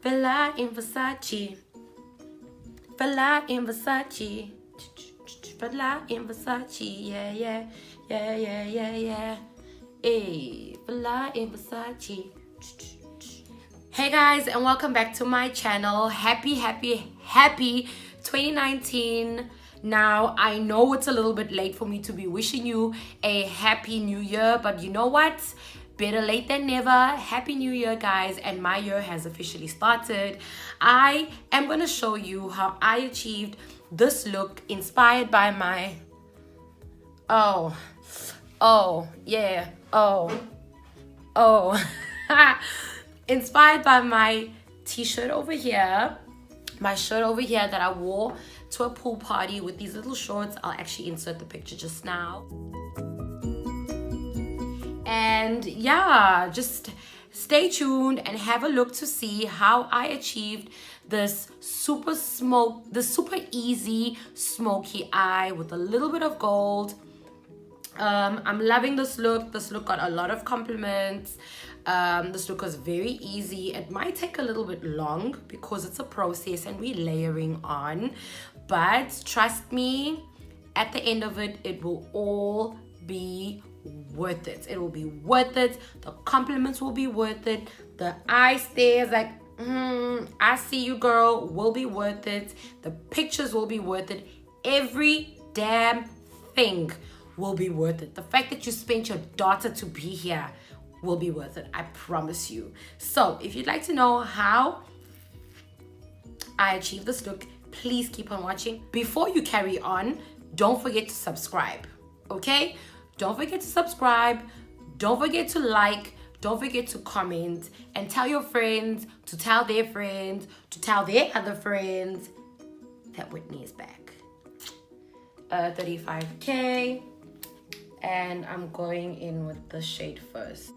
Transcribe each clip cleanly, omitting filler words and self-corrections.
Villa in Versace. Villa in Versace. Villa in Versace. Yeah, yeah, yeah, yeah, yeah, yeah. Hey, Villa in Versace. Hey guys, and welcome back to my channel. Happy 2019. Now, I know it's a little bit late for me to be wishing you a happy new year, but you know what? Better late than never. Happy new year, guys, and my year has officially started. I am going to show you how I achieved this look inspired by my inspired by my t-shirt over here, my shirt over here that I wore to a pool party with these little shorts. I'll actually insert the picture just now. And yeah, just stay tuned and have a look to see how I achieved this super easy smoky eye with a little bit of gold. I'm loving this look. This look got a lot of compliments. This look was very easy. It might take a little bit long because it's a process and we're layering on, but trust me, at the end of it, it will all be worth it. It will be worth it. The compliments will be worth it. The eye stares like, I see you, girl, will be worth it. The pictures will be worth it. Every damn thing will be worth it. The fact that you spent your daughter to be here will be worth it. I promise you. So if you'd like to know how I achieved this look, please keep on watching. Before you carry on, don't forget to subscribe, okay? Don't forget to subscribe. Don't forget to like. Don't forget to comment and tell your friends to tell their friends to tell their other friends that Whitney is back. 35K. And I'm going in with the shade first.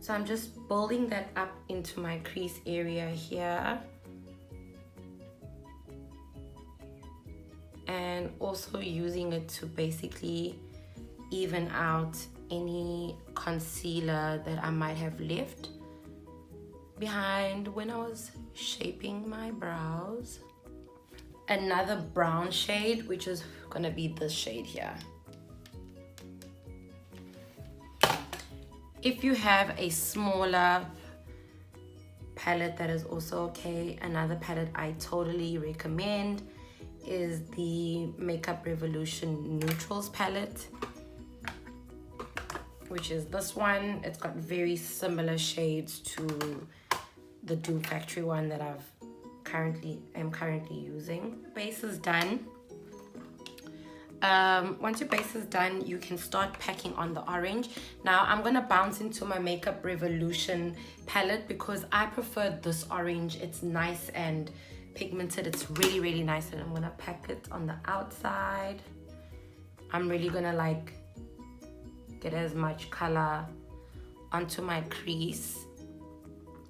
So I'm just building that up into my crease area here. And also using it to basically even out any concealer that I might have left behind when I was shaping my brows. Another brown shade, which is gonna be this shade here. If you have a smaller palette, that is also okay. Another palette I totally recommend is the Makeup Revolution Newtrals palette, which is this one. It's got very similar shades to the Dupe Factorie one that I'm currently using. Base is done. Once your base is done, you can start packing on the orange. Now I'm gonna bounce into my Makeup Revolution palette because I prefer this orange. It's nice and pigmented. It's really nice, and I'm gonna pack it on the outside. I'm really gonna like get as much color onto my crease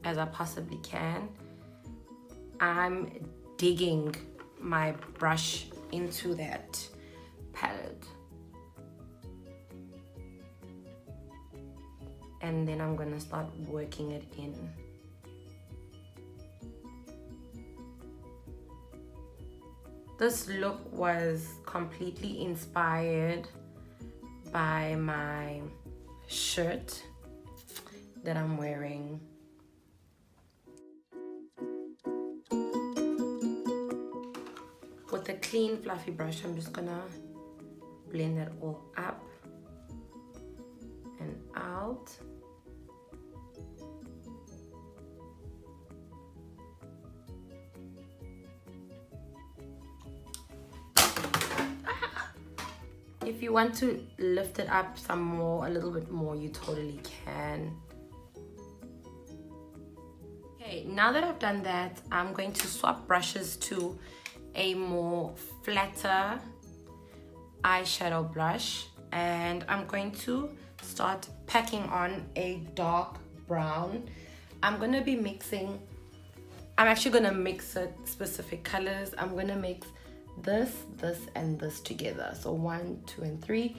as I possibly can. I'm digging my brush into that palette, and then I'm gonna start working it in. This look was completely inspired by my shirt that I'm wearing. With a clean fluffy brush, I'm just gonna blend that all up and out. If you want to lift it up some more, a little bit more, you totally can. Okay, now that I've done that, I'm going to swap brushes to a more flatter eyeshadow blush, and I'm going to start packing on a dark brown. I'm gonna be mixing, I'm actually gonna mix it specific colors. I'm gonna mix this, this, and this together. So 1, 2, and 3.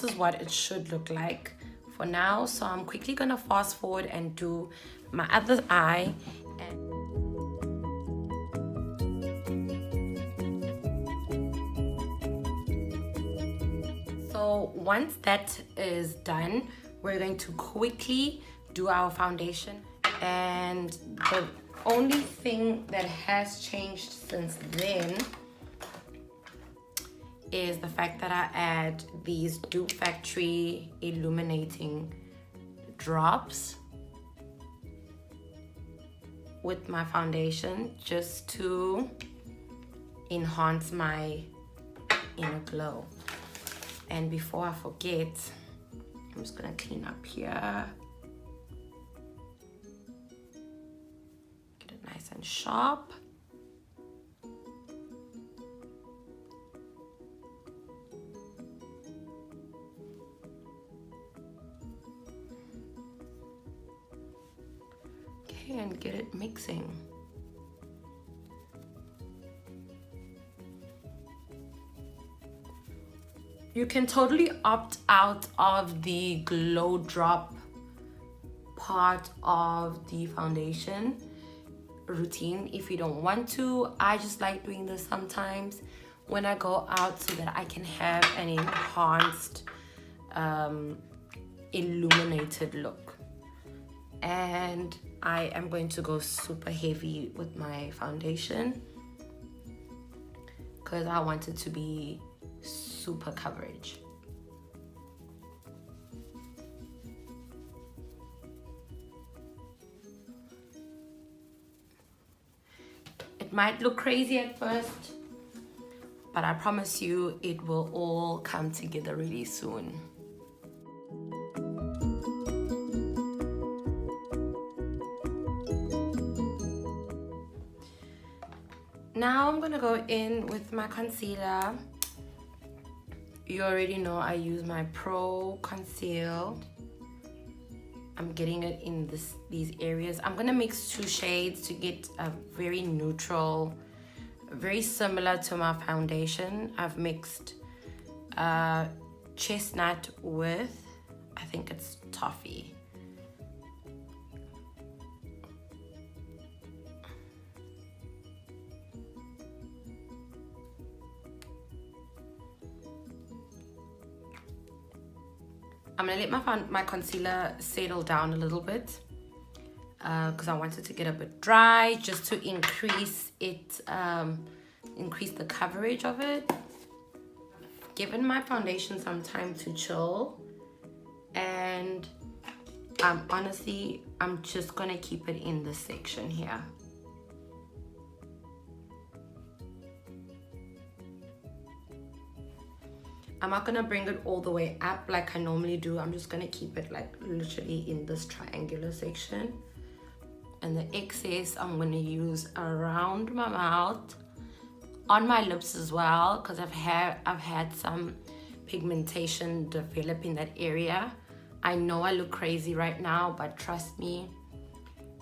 this is what it should look like for now. So I'm quickly gonna fast forward and do my other eye. So once that is done, we're going to quickly do our foundation. And the only thing that has changed since then is the fact that I add these Dupe Factorie illuminating drops with my foundation just to enhance my inner glow. And before I forget, I'm just gonna clean up here. Get it nice and sharp. Okay, and get it mixing. You can totally opt out of the glow drop part of the foundation routine if you don't want to. I just like doing this sometimes when I go out so that I can have an enhanced illuminated look. And I am going to go super heavy with my foundation because I want it to be super coverage. It might look crazy at first, but I promise you it will all come together really soon. Now I'm gonna go in with my concealer. You already know I use my Pro Conceal. I'm getting it in these areas. I'm gonna mix two shades to get a very neutral, very similar to my foundation. I've mixed Chestnut with, I think it's Toffee. I'm gonna let my concealer settle down a little bit because I want it to get a bit dry, just to increase it, increase the coverage of it. Given my foundation some time to chill, and honestly, I'm just gonna keep it in this section here. I'm not gonna bring it all the way up like I normally do. I'm just gonna keep it like literally in this triangular section. And the excess I'm gonna use around my mouth, on my lips as well, because I've had some pigmentation develop in that area. I know I look crazy right now, but trust me,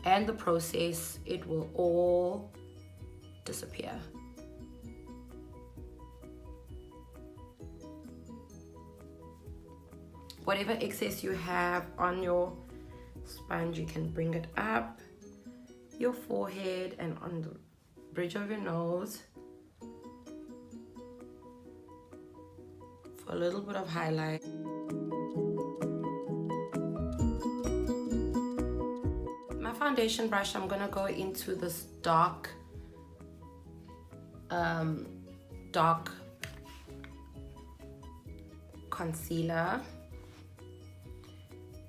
and the process, it will all disappear. Whatever excess you have on your sponge, you can bring it up your forehead and on the bridge of your nose for a little bit of highlight. My foundation brush, I'm gonna go into this dark concealer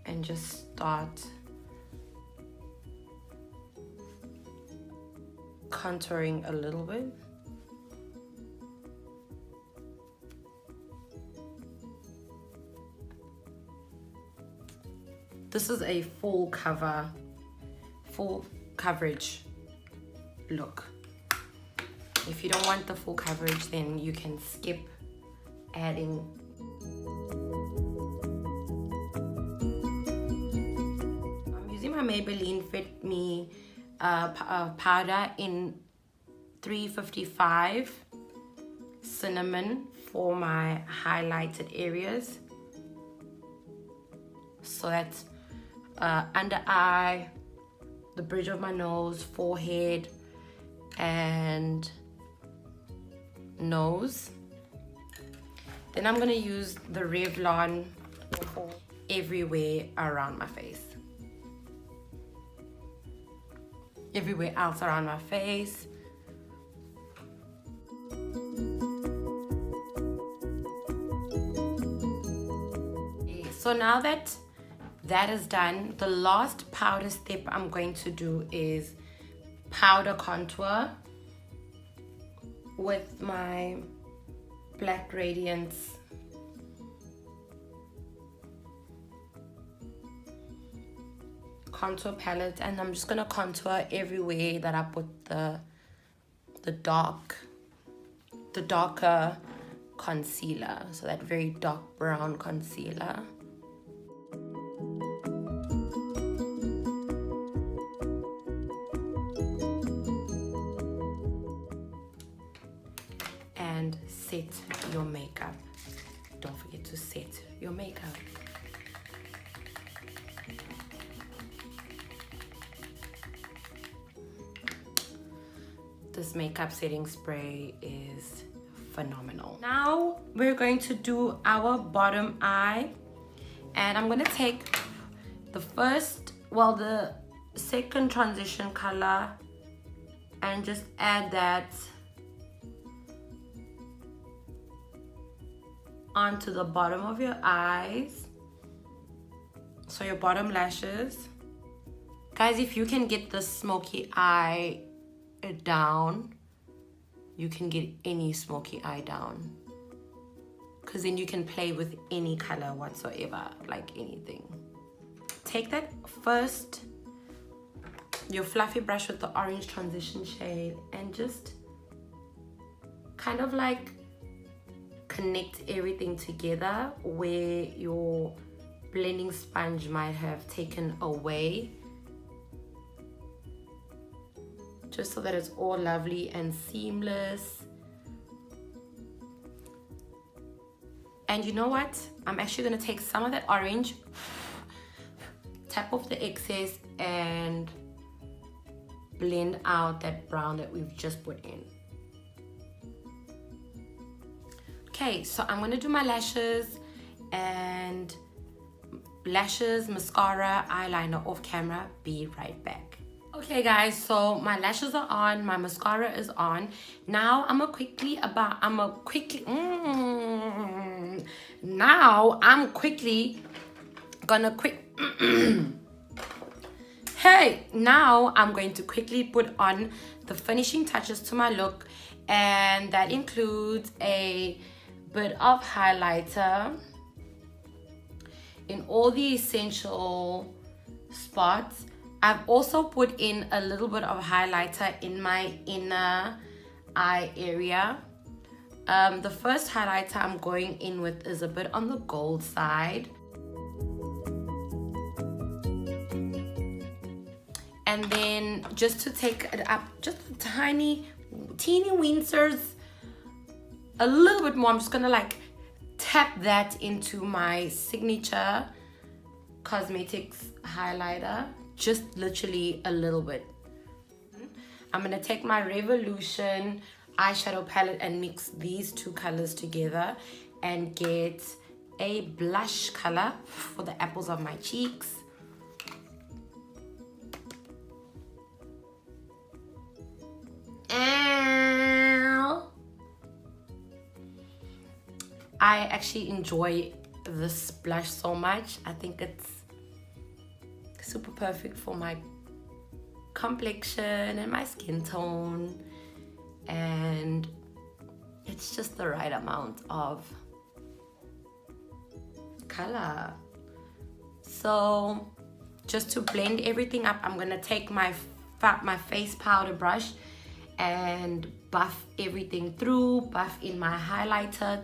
and just start contouring a little bit. This is a full coverage look. If you don't want the full coverage, then you can skip adding. My Maybelline Fit Me powder in 355 cinnamon for my highlighted areas. So that's under eye, the bridge of my nose, forehead, and nose. Then I'm gonna use the Revlon everywhere around my face. Everywhere else around my face. So now that that is done, the last powder step I'm going to do is powder contour with my black Radiance Contour palette, and I'm just gonna contour everywhere that I put the darker concealer, so that very dark brown concealer. And set your makeup. Don't forget to set your makeup. This makeup setting spray is phenomenal. Now we're going to do our bottom eye, and I'm gonna take the second transition color and just add that onto the bottom of your eyes, so your bottom lashes. Guys, if you can get the smoky eye down, you can get any smoky eye down, because then you can play with any color whatsoever, like anything. Take that first, your fluffy brush with the orange transition shade, and just kind of like connect everything together where your blending sponge might have taken away, just so that it's all lovely and seamless. And you know what? I'm actually gonna take some of that orange, tap off the excess, and blend out that brown that we've just put in. Okay, so I'm gonna do my lashes, and mascara, eyeliner off camera. Be right back. Okay guys, so my lashes are on, my mascara is on. Now I'm quickly gonna hey, now I'm going to quickly put on the finishing touches to my look, and that includes a bit of highlighter in all the essential spots. I've also put in a little bit of highlighter in my inner eye area. The first highlighter I'm going in with is a bit on the gold side. And then just to take it up just a teeny weensers, a little bit more, I'm just gonna like tap that into my signature cosmetics highlighter. Just literally a little bit. I'm gonna take my Revolution eyeshadow palette and mix these two colors together and get a blush color for the apples of my cheeks. I actually enjoy this blush so much. I think it's super perfect for my complexion and my skin tone, and it's just the right amount of color. So just to blend everything up, I'm gonna take my face powder brush and buff everything through, buff in my highlighter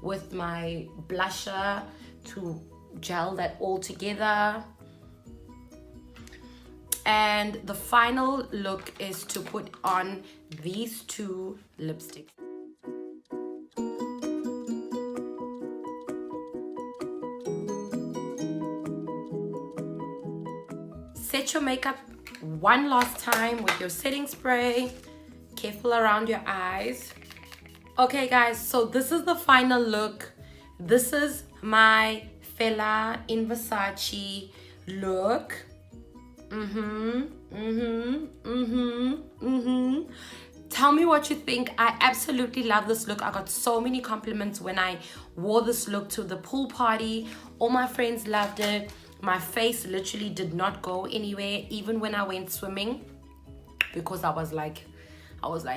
with my blusher to gel that all together. And the final look is to put on these two lipsticks. set your makeup one last time with your setting spray. Careful around your eyes. Okay guys, so this is the final look. This is my Fella in Versace look. Tell me what you think. I absolutely love this look. I got so many compliments when I wore this look to the pool party. All my friends loved it. My face literally did not go anywhere, even when I went swimming, because I was like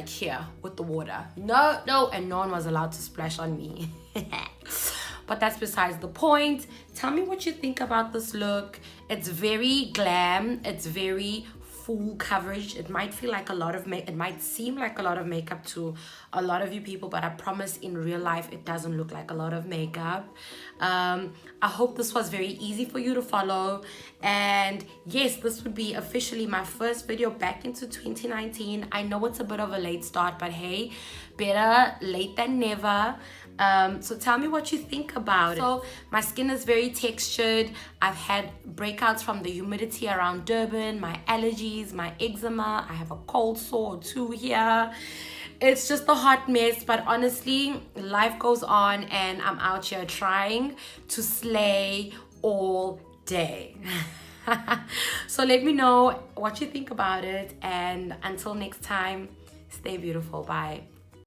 here with the water. No, and no one was allowed to splash on me. But that's besides the point. Tell me what you think about this look. It's very glam. It's very full coverage. It might feel like a lot of it might seem like a lot of makeup to a lot of you people, but I promise in real life it doesn't look like a lot of makeup. I hope this was very easy for you to follow, and yes, this would be officially my first video back into 2019. I know it's a bit of a late start, but hey, better late than never. So tell me what you think about it. So my skin is very textured. I've had breakouts from the humidity around Durban, my allergies, my eczema. I have a cold sore or two here. It's just a hot mess, but honestly, life goes on and I'm out here trying to slay all day. So let me know what you think about it, and until next time, stay beautiful. Bye.